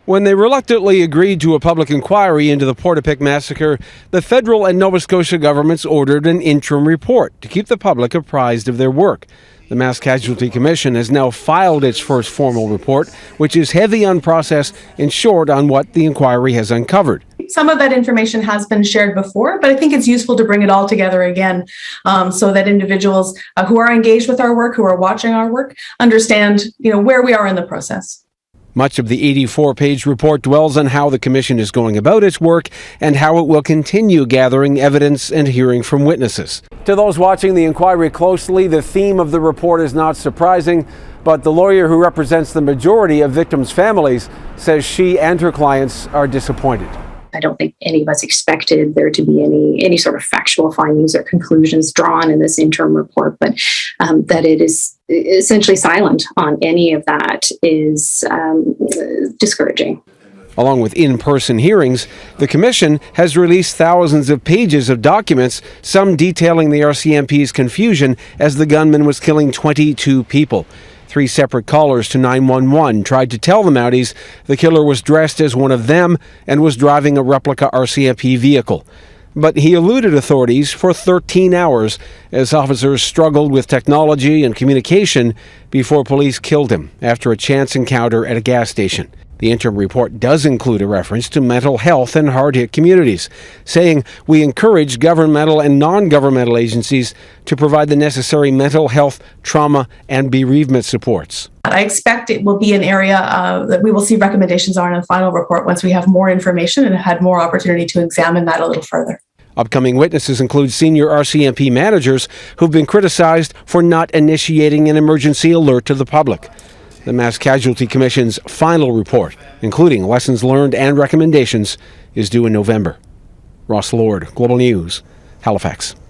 When they reluctantly agreed to a public inquiry into the Portapique massacre, the federal and Nova Scotia governments ordered an interim report to keep the public apprised of their work. The Mass Casualty Commission has now filed its first formal report, which is heavy on process and short on what the inquiry has uncovered. Some of that information has been shared before, but I think it's useful to bring it all together again so that individuals who are engaged with our work, who are watching our work, understand where we are in the process. Much of the 84-page report dwells on how the Commission is going about its work and how it will continue gathering evidence and hearing from witnesses. To those watching the inquiry closely, the theme of the report is not surprising, but the lawyer who represents the majority of victims' families says she and her clients are disappointed. I don't think any of us expected there to be any sort of factual findings or conclusions drawn in this interim report, but that it is essentially silent on any of that is discouraging. Along with in-person hearings, the Commission has released thousands of pages of documents, some detailing the RCMP's confusion as the gunman was killing 22 people. 3 separate callers to 911 tried to tell the Mounties the killer was dressed as one of them and was driving a replica RCMP vehicle. But he eluded authorities for 13 hours as officers struggled with technology and communication before police killed him after a chance encounter at a gas station. The interim report does include a reference to mental health in hard-hit communities, saying we encourage governmental and non-governmental agencies to provide the necessary mental health, trauma, and bereavement supports. I expect it will be an area that we will see recommendations on in the final report once we have more information and had more opportunity to examine that a little further. Upcoming witnesses include senior RCMP managers who've been criticized for not initiating an emergency alert to the public. The Mass Casualty Commission's final report, including lessons learned and recommendations, is due in November. Ross Lord, Global News, Halifax.